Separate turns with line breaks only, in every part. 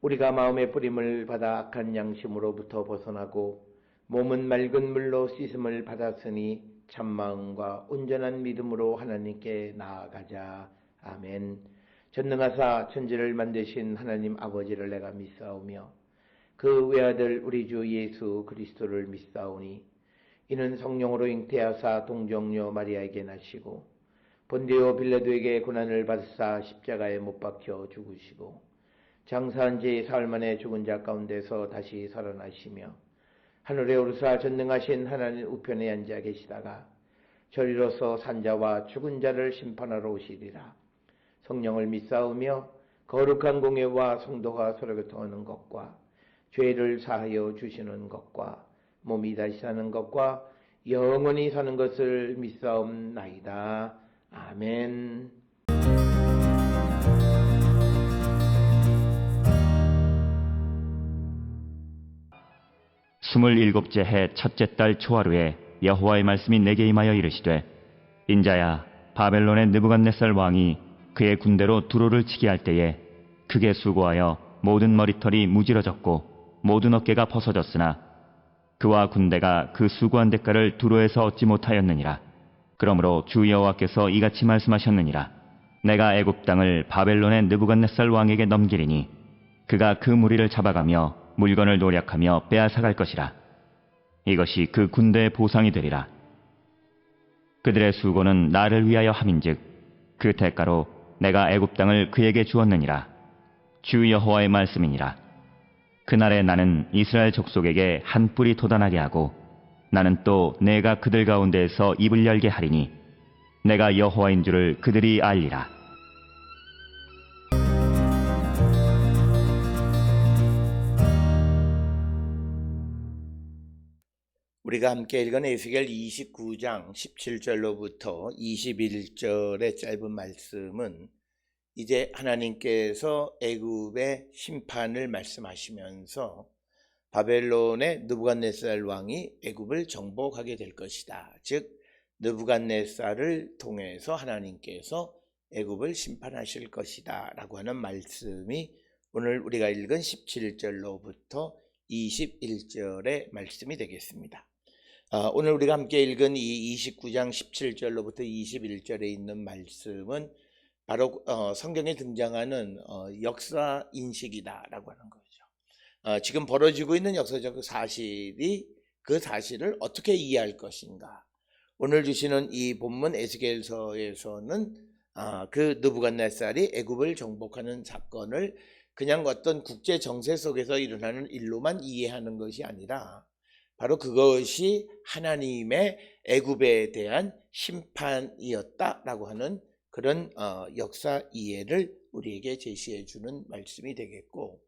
우리가 마음의 뿌림을 받아 악한 양심으로부터 벗어나고 몸은 맑은 물로 씻음을 받았으니 참마음과 온전한 믿음으로 하나님께 나아가자. 아멘. 전능하사 천지를 만드신 하나님 아버지를 내가 믿사오며 그 외아들 우리 주 예수 그리스도를 믿사오니 이는 성령으로 잉태하사 동정녀 마리아에게 나시고 본디오 빌라도에게 고난을 받으사 십자가에 못 박혀 죽으시고 장사한 지 사흘 만에 죽은 자 가운데서 다시 살아나시며 하늘에 오르사 전능하신 하나님 우편에 앉아 계시다가 저리로서 산자와 죽은 자를 심판하러 오시리라. 성령을 믿사오며 거룩한 공예와 성도가 서로 교통하는 것과 죄를 사하여 주시는 것과 몸이 다시 사는 것과 영원히 사는 것을 믿사옵나이다. 아멘.
27째 해 첫째 달 초하루에 여호와의 말씀이 내게 임하여 이르시되 인자야 바벨론의 느부갓네살 왕이 그의 군대로 두로를 치게 할 때에 크게 수고하여 모든 머리털이 무지러졌고 모든 어깨가 벗어졌으나 그와 군대가 그 수고한 대가를 두로에서 얻지 못하였느니라. 그러므로 주 여호와께서 이같이 말씀하셨느니라. 내가 애굽 땅을 바벨론의 느부갓네살 왕에게 넘기리니 그가 그 무리를 잡아가며 물건을 노략하며 빼앗아갈 것이라. 이것이 그 군대의 보상이 되리라. 그들의 수고는 나를 위하여 함인즉 그 대가로 내가 애굽 땅을 그에게 주었느니라. 주 여호와의 말씀이니라. 그날에 나는 이스라엘 족속에게 한 뿔이 돋아나게 하고 나는 또 내가 그들 가운데에서 입을 열게 하리니 내가 여호와인 줄을 그들이 알리라.
우리가 함께 읽은 에스겔 29장 17절로부터 21절의 짧은 말씀은 이제 하나님께서 애굽의 심판을 말씀하시면서 바벨론의 느부갓네살 왕이 애굽을 정복하게 될 것이다. 즉 느부갓네살을 통해서 하나님께서 애굽을 심판하실 것이다 라고 하는 말씀이 오늘 우리가 읽은 17절로부터 21절의 말씀이 되겠습니다. 오늘 우리가 함께 읽은 이 29장 17절로부터 21절에 있는 말씀은 바로 성경에 등장하는 역사 인식이다라고 하는 거죠. 지금 벌어지고 있는 역사적 사실이 그 사실을 어떻게 이해할 것인가. 오늘 주시는 이 본문 에스겔서에서는 그 느부갓네살이 애굽을 정복하는 사건을 그냥 어떤 국제 정세 속에서 일어나는 일로만 이해하는 것이 아니라 바로 그것이 하나님의 애굽에 대한 심판이었다라고 하는 그런 역사 이해를 우리에게 제시해 주는 말씀이 되겠고,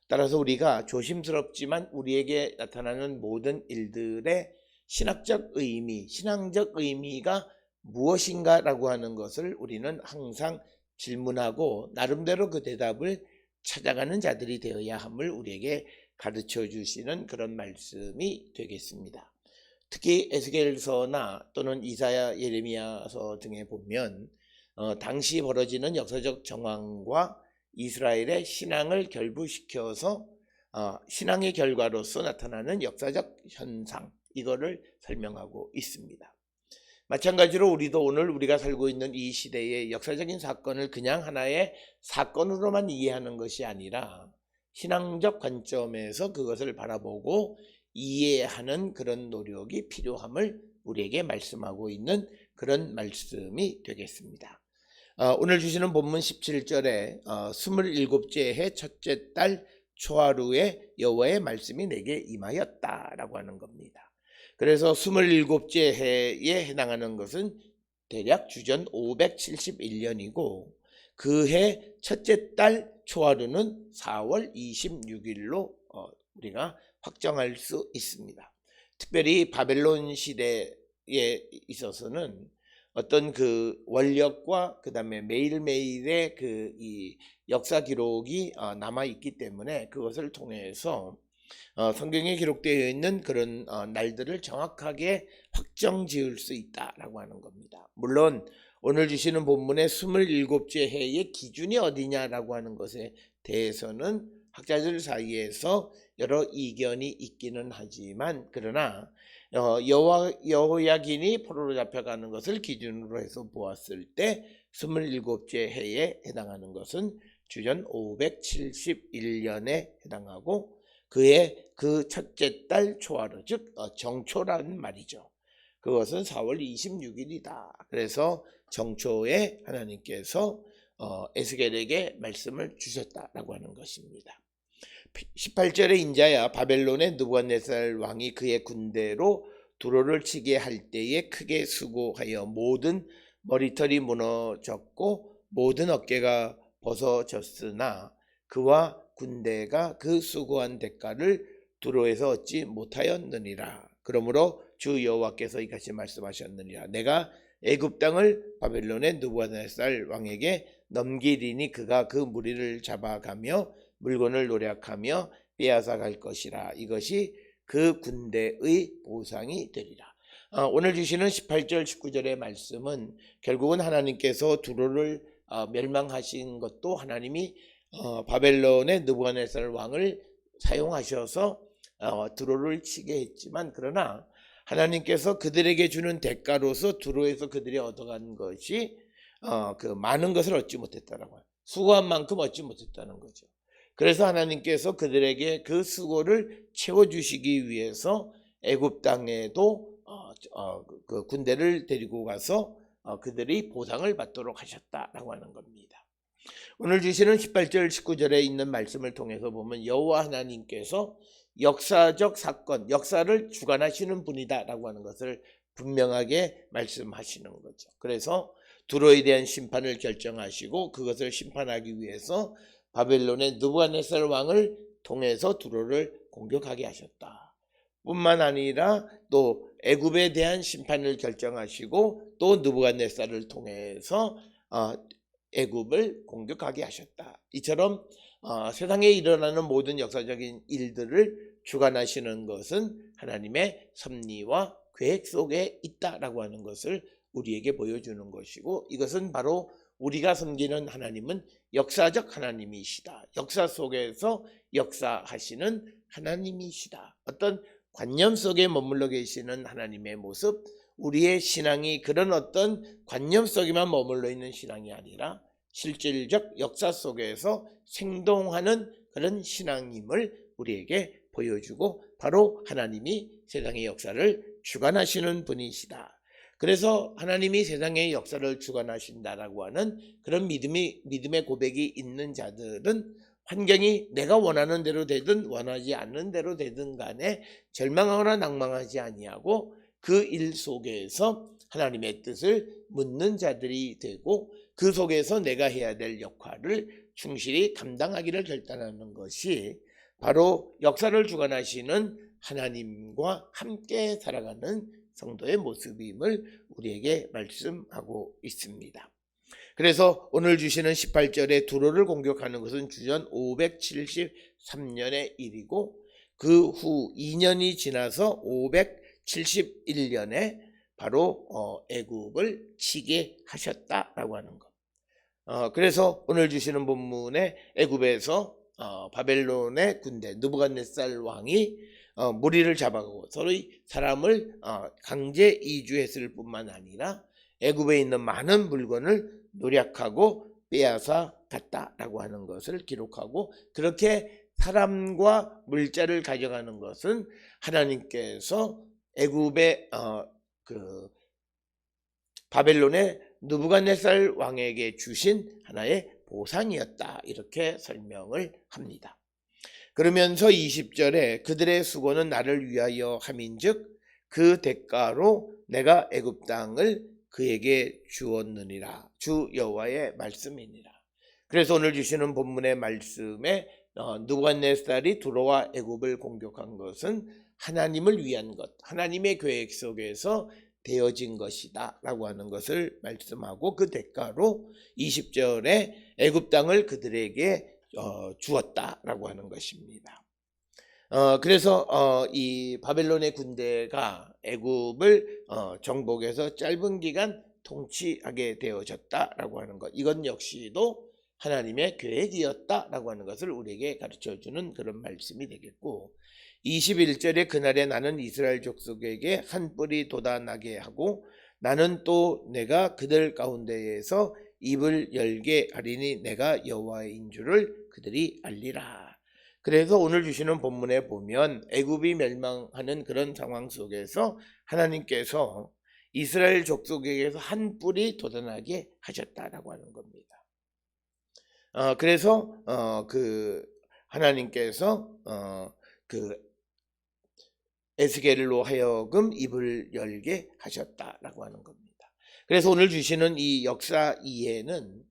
따라서 우리가 조심스럽지만 우리에게 나타나는 모든 일들의 신학적 의미, 신앙적 의미가 무엇인가라고 하는 것을 우리는 항상 질문하고 나름대로 그 대답을 찾아가는 자들이 되어야 함을 우리에게 가르쳐 주시는 그런 말씀이 되겠습니다. 특히 에스겔서나 또는 이사야, 예레미야서 등에 보면 당시 벌어지는 역사적 정황과 이스라엘의 신앙을 결부시켜서 신앙의 결과로서 나타나는 역사적 현상, 이거를 설명하고 있습니다. 마찬가지로 우리도 오늘 우리가 살고 있는 이 시대의 역사적인 사건을 그냥 하나의 사건으로만 이해하는 것이 아니라 신앙적 관점에서 그것을 바라보고 이해하는 그런 노력이 필요함을 우리에게 말씀하고 있는 그런 말씀이 되겠습니다. 오늘 주시는 본문 17절에 27째 해 첫째 달 초하루에 여호와의 말씀이 내게 임하였다라고 하는 겁니다. 그래서 27째 해에 해당하는 것은 대략 주전 571년이고 그 해 첫째 달 초하루는 4월 26일로 우리가 확정할 수 있습니다. 특별히 바벨론 시대에 있어서는 어떤 그 원력과 그 다음에 매일매일의 이 역사 기록이 남아 있기 때문에 그것을 통해서 성경에 기록되어 있는 그런 날들을 정확하게 확정 지을 수 있다라고 하는 겁니다. 물론 오늘 주시는 본문의 27째 해의 기준이 어디냐라고 하는 것에 대해서는 학자들 사이에서 여러 이견이 있기는 하지만, 그러나 여호야긴이 포로로 잡혀가는 것을 기준으로 해서 보았을 때 27째 해에 해당하는 것은 주전 571년에 해당하고, 그의 그 첫째 달 초하루, 즉 정초라는 말이죠. 그것은 4월 26일이다. 그래서 정초에 하나님께서 에스겔에게 말씀을 주셨다라고 하는 것입니다. 18절에 인자야 바벨론의 느부갓네살 왕이 그의 군대로 두로를 치게 할 때에 크게 수고하여 모든 머리털이 무너졌고 모든 어깨가 벗어졌으나 그와 군대가 그 수고한 대가를 두로에서 얻지 못하였느니라. 그러므로 주 여호와께서 이같이 말씀하셨느니라. 내가 애굽 땅을 바벨론의 느부갓네살 왕에게 넘기리니 그가 그 무리를 잡아가며 물건을 노략하며 빼앗아 갈 것이라. 이것이 그 군대의 보상이 되리라. 오늘 주시는 18절 19절의 말씀은 결국은 하나님께서 두로를 멸망하신 것도 하나님이 바벨론의 느부갓네살 왕을 사용하셔서 두로를 치게 했지만, 그러나 하나님께서 그들에게 주는 대가로서 두로에서 그들이 얻어간 것이 그 많은 것을 얻지 못했다라고 해요. 수고한 만큼 얻지 못했다는 거죠. 그래서 하나님께서 그들에게 그 수고를 채워주시기 위해서 애굽 땅에도 그 군대를 데리고 가서 그들이 보상을 받도록 하셨다라고 하는 겁니다. 오늘 주시는 18절 19절에 있는 말씀을 통해서 보면 여호와 하나님께서 역사적 사건, 역사를 주관하시는 분이다라고 하는 것을 분명하게 말씀하시는 거죠. 그래서 두로에 대한 심판을 결정하시고 그것을 심판하기 위해서 바벨론의 느부갓네살 왕을 통해서 두로를 공격하게 하셨다. 뿐만 아니라 또 애굽에 대한 심판을 결정하시고 또 느부갓네살을 통해서 애굽을 공격하게 하셨다. 이처럼 세상에 일어나는 모든 역사적인 일들을 주관하시는 것은 하나님의 섭리와 계획 속에 있다라고 하는 것을 우리에게 보여주는 것이고, 이것은 바로 우리가 섬기는 하나님은 역사적 하나님이시다. 역사 속에서 역사하시는 하나님이시다. 어떤 관념 속에 머물러 계시는 하나님의 모습, 우리의 신앙이 그런 어떤 관념 속에만 머물러 있는 신앙이 아니라 실질적 역사 속에서 생동하는 그런 신앙임을 우리에게 보여주고, 바로 하나님이 세상의 역사를 주관하시는 분이시다. 그래서 하나님이 세상의 역사를 주관하신다라고 하는 그런 믿음의 고백이 있는 자들은 환경이 내가 원하는 대로 되든 원하지 않는 대로 되든 간에 절망하거나 낭망하지 아니하고 그 일 속에서 하나님의 뜻을 묻는 자들이 되고, 그 속에서 내가 해야 될 역할을 충실히 감당하기를 결단하는 것이 바로 역사를 주관하시는 하나님과 함께 살아가는 성도의 모습임을 우리에게 말씀하고 있습니다. 그래서 오늘 주시는 18절에 두로를 공격하는 것은 주전 573년의 일이고, 그 후 2년이 지나서 571년에 바로 애굽을 치게 하셨다라고 하는 것. 그래서 오늘 주시는 본문에 애굽에서 바벨론의 군대 느부갓네살 왕이 무리를 잡아가고 서로의 사람을 강제 이주했을 뿐만 아니라 애굽에 있는 많은 물건을 노략하고 빼앗아 갔다라고 하는 것을 기록하고, 그렇게 사람과 물자를 가져가는 것은 하나님께서 애굽의 그 바벨론의 느부갓네살 왕에게 주신 하나의 보상이었다, 이렇게 설명을 합니다. 그러면서 20절에 그들의 수고는 나를 위하여 함인즉 그 대가로 내가 애굽 땅을 그에게 주었느니라. 주 여호와의 말씀이니라. 그래서 오늘 주시는 본문의 말씀에 느부갓네살이 두로와 애굽을 공격한 것은 하나님을 위한 것, 하나님의 계획 속에서 되어진 것이다 라고 하는 것을 말씀하고, 그 대가로 20절에 애굽 땅을 그들에게 주었다라고 하는 것입니다. 그래서 이 바벨론의 군대가 애굽을 정복해서 짧은 기간 통치하게 되어졌다라고 하는 것, 이건 역시도 하나님의 계획이었다라고 하는 것을 우리에게 가르쳐주는 그런 말씀이 되겠고, 21절에 그날에 나는 이스라엘 족속에게 한 뿔이 돋아나게 하고 나는 또 내가 그들 가운데에서 입을 열게 하리니 내가 여호와인 줄을 그들이 알리라. 그래서 오늘 주시는 본문에 보면 애굽이 멸망하는 그런 상황 속에서 하나님께서 이스라엘 족속에게서 한 뿔이 돋아나게 하셨다라고 하는 겁니다. 그래서 하나님께서 에스겔로 하여금 입을 열게 하셨다라고 하는 겁니다. 그래서 오늘 주시는 이 역사 이해는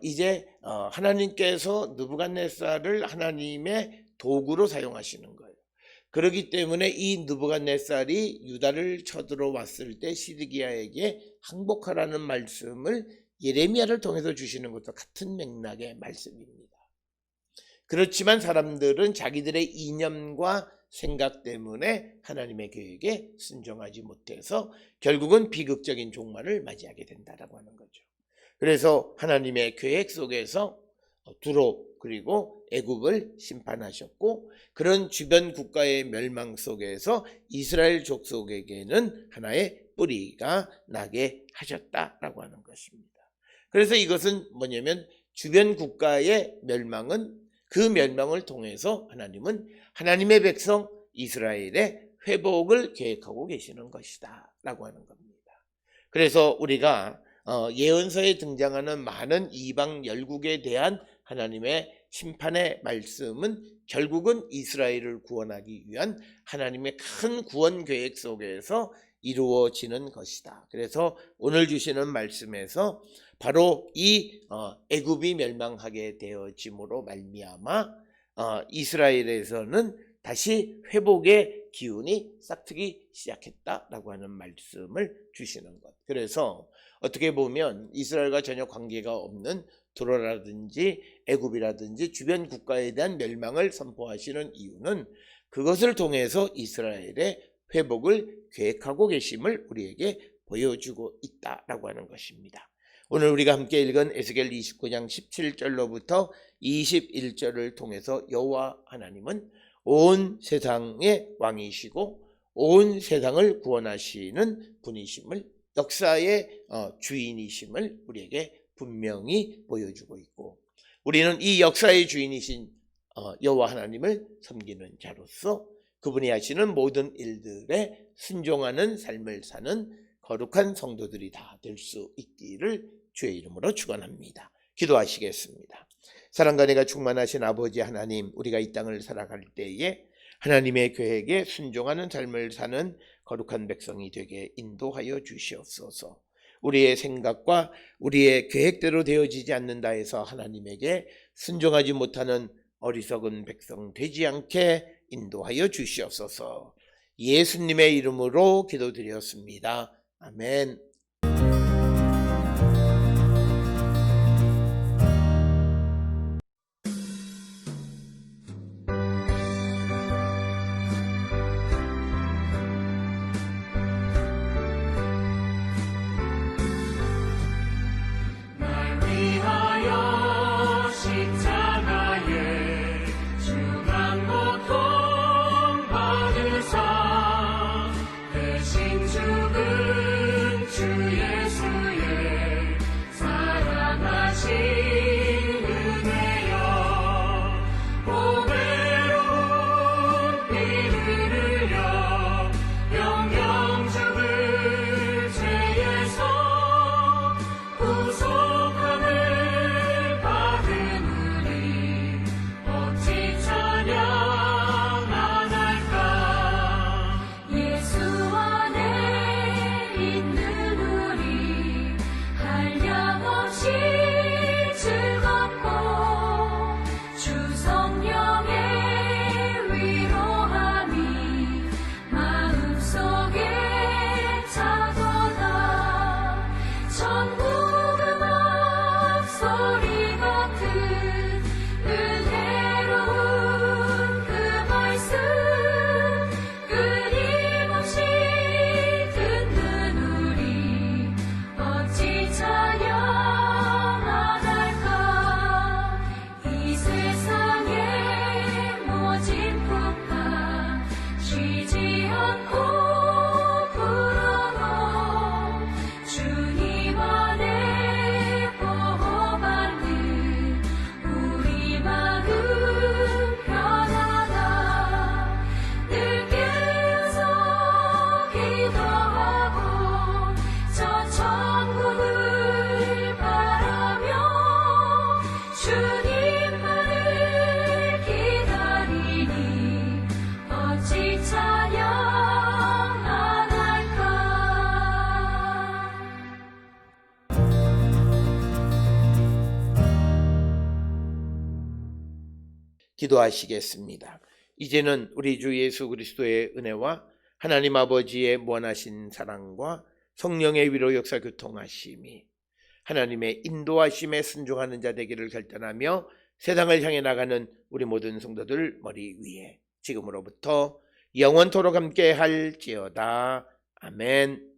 이제 하나님께서 느부갓네살을 하나님의 도구로 사용하시는 거예요. 그렇기 때문에 이 느부갓네살이 유다를 쳐들어왔을 때 시드기야에게 항복하라는 말씀을 예레미야를 통해서 주시는 것과 같은 맥락의 말씀입니다. 그렇지만 사람들은 자기들의 이념과 생각 때문에 하나님의 계획에 순종하지 못해서 결국은 비극적인 종말을 맞이하게 된다라고 하는 거죠. 그래서 하나님의 계획 속에서 두로 그리고 애굽을 심판하셨고, 그런 주변 국가의 멸망 속에서 이스라엘 족속에게는 하나의 뿌리가 나게 하셨다라고 하는 것입니다. 그래서 이것은 뭐냐면 주변 국가의 멸망은 그 멸망을 통해서 하나님은 하나님의 백성 이스라엘의 회복을 계획하고 계시는 것이다 라고 하는 겁니다. 그래서 우리가 예언서에 등장하는 많은 이방 열국에 대한 하나님의 심판의 말씀은 결국은 이스라엘을 구원하기 위한 하나님의 큰 구원 계획 속에서 이루어지는 것이다. 그래서 오늘 주시는 말씀에서 바로 이 애굽이 멸망하게 되어짐으로 말미암아 이스라엘에서는 다시 회복의 기운이 싹트기 시작했다라고 하는 말씀을 주시는 것. 그래서 어떻게 보면 이스라엘과 전혀 관계가 없는 두로라든지 애굽이라든지 주변 국가에 대한 멸망을 선포하시는 이유는 그것을 통해서 이스라엘의 회복을 계획하고 계심을 우리에게 보여주고 있다라고 하는 것입니다. 오늘 우리가 함께 읽은 에스겔 29장 17절로부터 21절을 통해서 여호와 하나님은 온 세상의 왕이시고 온 세상을 구원하시는 분이심을, 역사의 주인이심을 우리에게 분명히 보여주고 있고, 우리는 이 역사의 주인이신 여호와 하나님을 섬기는 자로서 그분이 하시는 모든 일들에 순종하는 삶을 사는 거룩한 성도들이 다 될 수 있기를 주의 이름으로 축원합니다. 기도하시겠습니다. 사랑과 은혜가 충만하신 아버지 하나님, 우리가 이 땅을 살아갈 때에 하나님의 계획에 순종하는 삶을 사는 거룩한 백성이 되게 인도하여 주시옵소서. 우리의 생각과 우리의 계획대로 되어지지 않는다 해서 하나님에게 순종하지 못하는 어리석은 백성 되지 않게 인도하여 주시옵소서. 예수님의 이름으로 기도드렸습니다. 아멘.
대신 죽은 주
기도하시겠습니다. 이제는 우리 주 예수 그리스도의 은혜와 하나님 아버지의 무한하신 사랑과 성령의 위로 역사 교통하심이 하나님의 인도하심에 순종하는 자 되기를 결단하며 세상을 향해 나가는 우리 모든 성도들 머리 위에 지금으로부터 영원토록 함께 할지어다. 아멘.